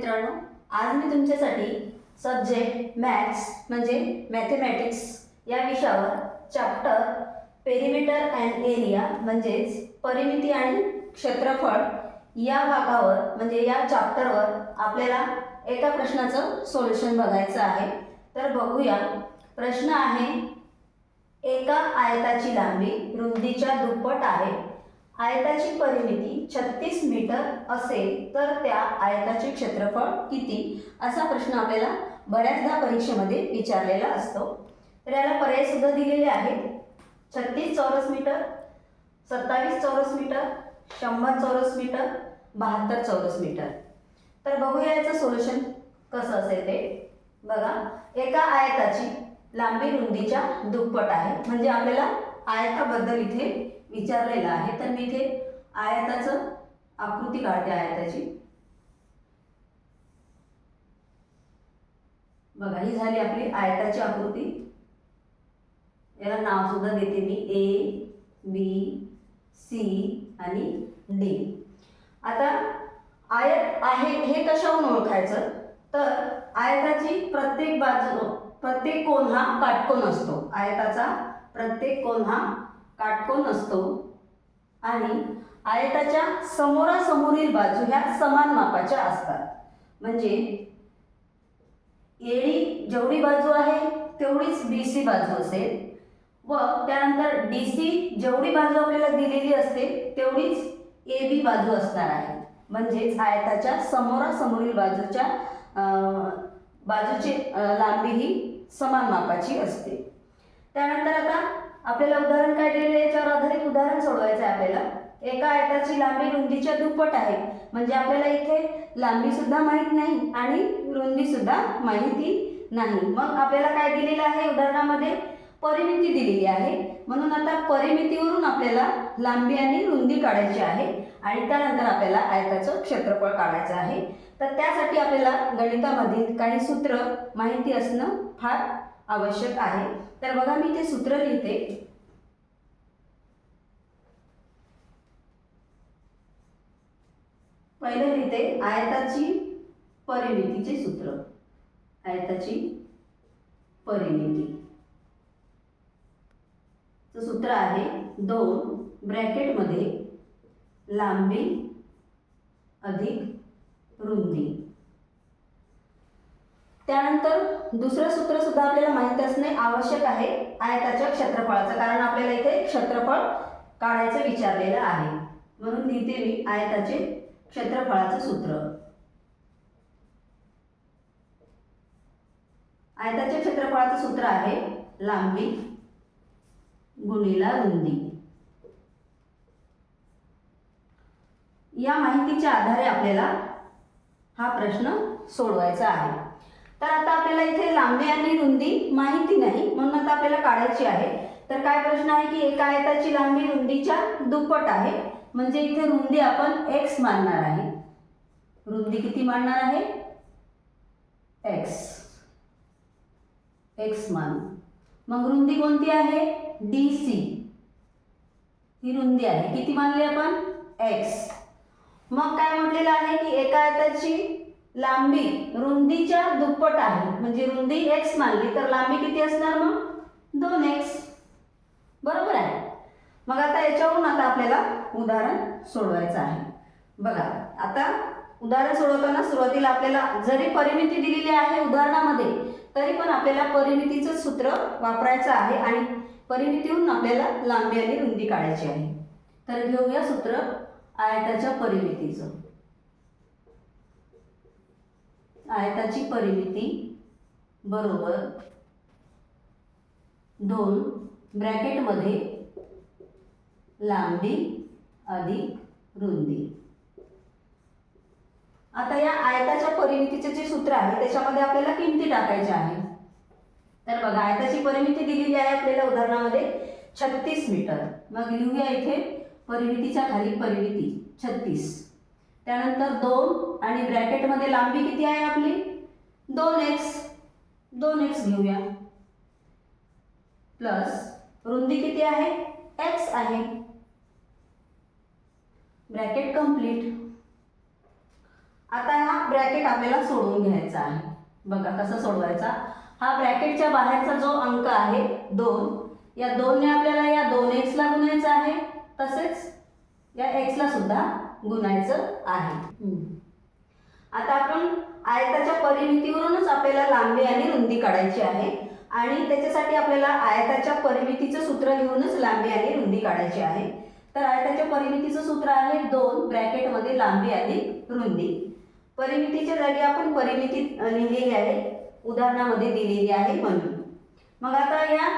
मित्रांनो, आज मी तुमच्यासाठी सब्जेक्ट मॅथ्स म्हणजे मॅथेमॅटिक्स या विषयावर चॅप्टर पेरिमीटर अँड एरिया म्हणजेच परिमिती आणि क्षेत्रफळ या भागावर म्हणजे या चॅप्टरवर आपल्याला एका प्रश्नाचं सोल्युशन बघायचं आहे। तर बघूया। प्रश्न आहे, एका आयताची लांबी रुंदीच्या दुप्पट आहे। आयताची परिमिती 36 मीटर असेल तर त्या आयताचे क्षेत्रफळ किती, असा प्रश्न आपल्याला बऱ्याचदा परीक्षेमध्ये विचारलेला असतो। तर याला पर्याय सुद्धा दिलेले आहेत। 36 चौरस मीटर, 27 चौरस मीटर, 100 चौरस मीटर, 72 चौरस मीटर। तर बघूया याचं सोल्युशन कसं असेल ते। बघा, एका आयताची लांबी रुंदीच्या दुप्पट आहे म्हणजे आपल्याला आयताबद्दल इथे विचारलेलं आहे। तर मी इथे आयताचं आकृती काढते आयताची। बघा, ही झाली आपली आयताची आकृती। याला नाव सुद्धा देते मी ए, बी, सी आणि डी। आता आयत आहे हे कशावरून ओळखायचं, तर आयताची प्रत्येक बाजू प्रत्येक कोन हा काटकोन असतो। आयताचा प्रत्येक कोन हा काटकोन असतो आणि आयताच्या समोरासमोरील बाजू ह्या समान मापाच्या असतात। म्हणजे एडी जेवढी बाजू आहे तेवढीच बीसी बाजू असेल व त्यानंतर डीसी जेवढी बाजू आपल्याला दिलेली असते तेवढीच एबी बाजू असणार आहे। म्हणजेच आयताच्या समोरासमोरील बाजूची लांबी ही समान मापाची असते। त्यानंतर आता आपल्याला उदाहरण काय दिलेले आहे, याच्यावर आधारित उदाहरण सोडवायचं आहे आपल्याला। एका आयताची लांबी रुंदीच्या दुप्पट आहे म्हणजे आपल्याला इथे लांबी सुद्धा माहित नाही आणि रुंदी सुद्धा माहिती नाही। मग आपल्याला काय दिलेलं आहे उदाहरणामध्ये, परिमिती दिलेली आहे। म्हणून आता परिमितीवरून आपल्याला लांबी आणि रुंदी काढायची आहे आणि त्यानंतर आपल्याला आयताचं क्षेत्रफळ काढायचं आहे। तर त्यासाठी आपल्याला गणितामधील काही सूत्र माहिती असणं फार आवश्यक आहे। तर बघा, मी इथे सूत्र लिहिते। पहिले लिहिते आयताची परिमितीचे सूत्र। आयताची परिमिती सूत्र आहे 2 ब्रॅकेटमध्ये लांबी अधिक रुंदी। त्यानंतर दुसरं सूत्र सुद्धा आपल्याला माहित असणे आवश्यक आहे आयताच्या क्षेत्रफळाचं, कारण आपल्याला इथे क्षेत्रफळ काढायचं विचारलेलं आहे। म्हणून लिहिते मी आयताचे क्षेत्रफळाचं सूत्र। आयताच्या क्षेत्रफळाचं सूत्र आहे लांबी गुणिला रुंदी। या माहितीच्या आधारे आपल्याला हा प्रश्न सोडवायचा आहे। तर आता आपल्याला इथे लांबी आणि रुंदी माहिती नाही म्हणून आता आपल्याला काढायची आहे। तर काय प्रश्न आहे की एका आयताची लांबी रुंदीच्या दुप्पट आहे म्हणजे इथे रुंदी आपण x मानणार आहे। रुंदी किती मानणार आहे, x मान। मग रुंदी कोणती आहे, DC। ही रुंदी आहे, किती मानली आपण, x। मग काय म्हटलेलं आहे की एका आयताची लांबी रुंदीच्या दुप्पट आहे म्हणजे रुंदी x मानली तर लांबी किती असणार, मग 2x। बरोबर आहे। मग आता याच्यावरून आता आपल्याला उदाहरण सोडवायचं आहे। बघा, आता उदाहरण सोडवताना सुरुवातीला आपल्याला जरी परिमिती दिलेली आहे उदाहरणामध्ये तरी पण आपल्याला परिमितीचं सूत्र वापरायचं आहे आणि परिमितीवरून आपल्याला लांबी आणि रुंदी काढायची आहे। तर घेऊया सूत्र आयताच्या परिमितीचं। आयताची परिमिती बरोबर 2 ब्रॅकेटमध्ये लांबी अधिक रुंदी। आता या आयताच्या परिमितीचे जे सूत्र आहे त्याच्यामध्ये आपल्याला किमती टाकायच्या आहे। तर बघा, आयताची परिमिती दिलेली आहे आपल्याला उदाहरणामध्ये 36 मीटर। मग लिहूया इथे परिमितीच्या खाली परिमिती 36, त्यानंतर 2 आणि ब्रॅकेटमध्ये लांबी किती आहे आपली 2x घेऊया, प्लस रुंदी किती आहे x आहे। Bracket complete. आता हा ब्रॅकेट आपल्याला सोडवून घ्यायचा आहे. बघा कसा सोडवायचा. हा ब्रॅकेटच्या बाहेरचा जो अंक आहे 2, या 2ने आपल्याला या 2x ला गुणायचं आहे, तसेच या x ला सुद्धा गुणायचं आहे. आता आपण आयताच्या परिमितीवरूनच आपल्याला लांबी आणि रुंदी काढायची आहे आणि त्याच्यासाठी आपल्याला आयताच्या परिमितीचं सूत्र घेऊनच लांबी आणि रुंदी काढायची आहे. तर आयताच्या परिमितीचं सूत्र आहे 2 ब्रॅकेटमध्ये लांबी आणि रुंदी. परिमितीच्या जागी आपण परिमिती लिहिलेली आहे, उदाहरणामध्ये दिलेली आहे म्हणून. मग आता या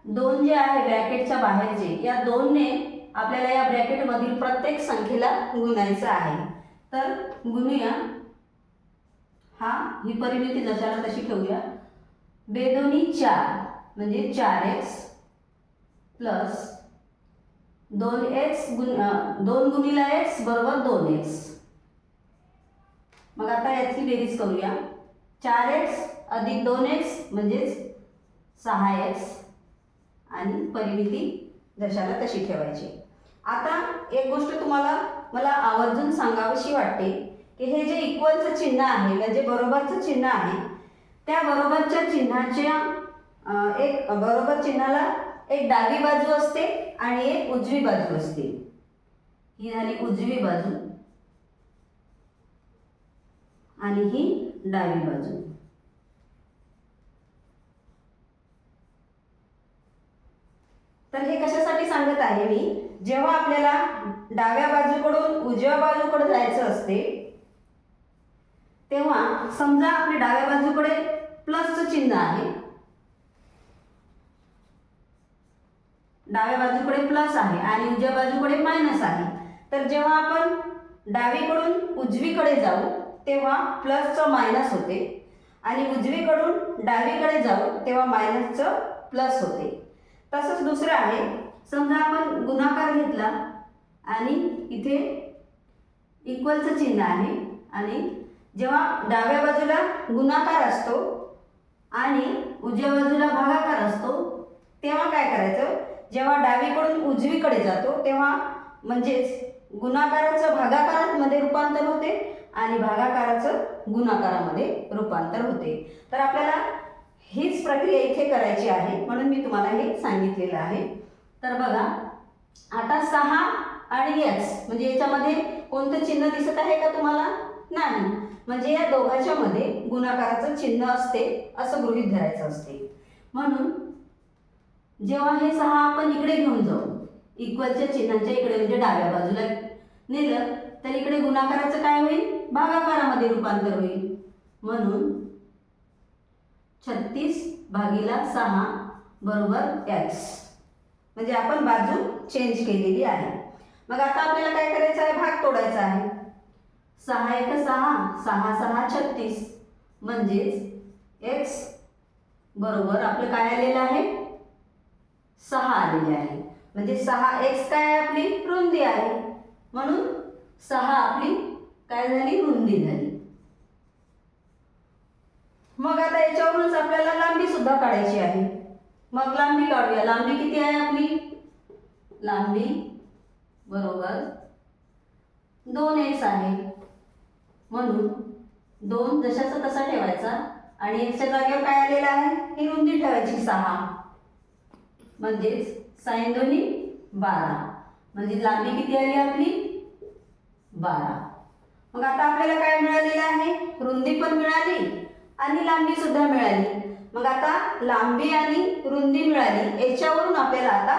2 जे आहे ब्रॅकेटच्या बाहेरचे, या 2ने आपल्याला या ब्रॅकेटमधील प्रत्येक संख्येला गुणायचं आहे. तर गुणूया. ही परिमिती जशाला तशी ठेवूया. बेदोनी 4 म्हणजे 4x प्लस 2x 2 गुणिला x बरोबर 2x. मग आता याची बेरीज करूया. 4x अधिक 2x म्हणजेच 6x आणि परिमिती जशाला तशी ठेवायची. आता एक गोष्ट तुम्हाला मला आवर्जून सांगावीशी वाटते की हे जे इक्वलचं चिन्ह आहे म्हणजे बरोबरचं चिन्ह आहे, त्या बरोबरच्या चिन्हाच्या एक बरोबर चिन्हाला एक डावी बाजू असते आणि एक उजवी बाजू असते. ही झाली उजवी बाजू आणि ही डावी बाजू. तर हे कशासाठी सांगत आहे मी, जेव्हा आपल्याला डाव्या बाजूकडून उजव्या बाजूकडे जायचं असते तेव्हा समजा आपल्या डाव्या बाजूकडे प्लसचं चिन्ह आहे, डाव्या बाजूकडे प्लस आहे आणि उजव्या बाजूकडे मायनस आहे. तर जेव्हा आपण डावीकडून उजवीकडे जाऊ तेव्हा प्लसचं मायनस होते आणि उजवीकडून डावीकडे जाऊ तेव्हा मायनसचं प्लस होते. तसंच दुसरं आहे, समजा आपण गुणाकार घेतला आणि इथे इक्वलचं चिन्ह आहे आणि जेव्हा डाव्या बाजूला गुणाकार असतो आणि उजव्या बाजूला भागाकार असतो तेव्हा काय करायचं, जेव्हा डावीकडून उजवीकडे जातो तेव्हा म्हणजेच गुणाकाराचं भागाकारामध्ये रूपांतर होते आणि भागाकाराचं गुणाकारामध्ये रूपांतर होते. तर आपल्याला हीच प्रक्रिया इथे करायची आहे म्हणून मी तुम्हाला हे सांगितलेलं आहे. तर बघा आता 6 आणि x म्हणजे याच्यामध्ये कोणतं चिन्ह दिसत आहे का तुम्हाला? नाही. म्हणजे या दोघांच्या मध्ये गुणाकाराचं चिन्ह असते असं गृहीत धरायचं असते. म्हणून जेव्हा हे 6 आपण इकडे घेऊन जाऊ इक्वलच्या चिन्हाच्या इकडे म्हणजे डाव्या बाजूला नेलं तर इकडे गुणाकाराचं काय होईल, भागाकारामध्ये रूपांतर होईल. म्हणून 36/6 बरोबर x. म्हणजे आपण बाजू चेंज केलेली आहे. मग आता आपल्याला काय करायचं आहे, भाग तोडायचा आहे. 6 × 6 6 6 36 म्हणजेच x बरोबर आपलं काय आलेलं आहे, 6 आलेले आहे. म्हणजे 6x काय आहे, आपली रुंदी आहे. म्हणून 6 आपली काय झाली, रुंदी झाली. मग आता याच्यावरूनच आपल्याला लांबी सुद्धा काढायची आहे. मग लांबी काढूया. लांबी किती आहे आपली, लांबी बरोबर 2x आहे. म्हणून 2 जशाचा तसा ठेवायचा आणि x च्या जागेवर काय आलेला आहे, ही रुंदी ठेवायची 6. म्हणजेच 6 दोन्ही 12 म्हणजे लांबी किती आली आपली 12. मग आता आपल्याला काय मिळालेलं आहे, रुंदी पण मिळाली आणि लांबी सुद्धा मिळाली. मग आता लांबी आणि रुंदी मिळाली, याच्यावरून आपल्याला आता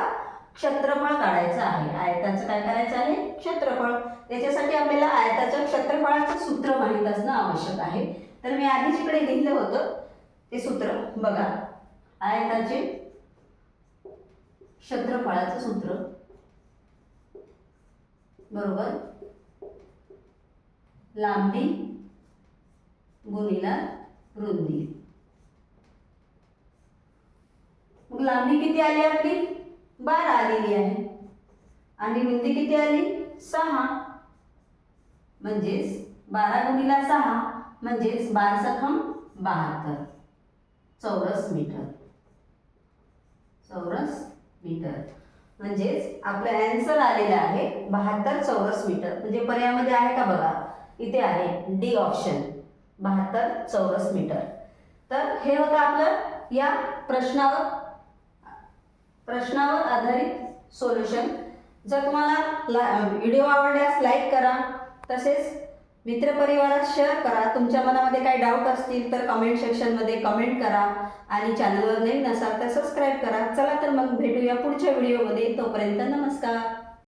क्षेत्रफळ काढायचं आहे. आयताचं काय करायचं आहे, क्षेत्रफळ. त्याच्यासाठी आपल्याला आयताच्या क्षेत्रफळाचं सूत्र माहित असणं आवश्यक आहे. तर मी आधीच इकडे लिहिलं होतं ते सूत्र बघा. आयताचे क्षेत्रफळाचं सूत्र बरोबर लांबी गुणिला रुंदी. मग लांबी किती आली आपली 12 आलेली आहे आणि रुंदी किती आली 6. म्हणजेच 12 गुणिला 6 म्हणजेच 12×6 72 चौरस मीटर. चौरस मीटर म्हणजेच आपलं आन्सर आलेलं आहे 72 चौरस मीटर. म्हणजे पर्यायामध्ये आहे का बघा, इथे आहे डी ऑप्शन 72 चौरस मीटर. तर हे होतं आपलं या प्रश्नावर आधारित सोल्युशन. जर तुम्हाला व्हिडिओ आवडल्यास लाईक करा, तसेच मित्रपरिवारात शेअर करा. तुमच्या मनामध्ये काही डाऊट असतील तर कमेंट सेक्शनमध्ये कमेंट करा आणि चॅनलवर नवीन नसाल तर सबस्क्राईब करा. चला तर मग भेटूया पुढच्या व्हिडिओमध्ये. तोपर्यंत नमस्कार.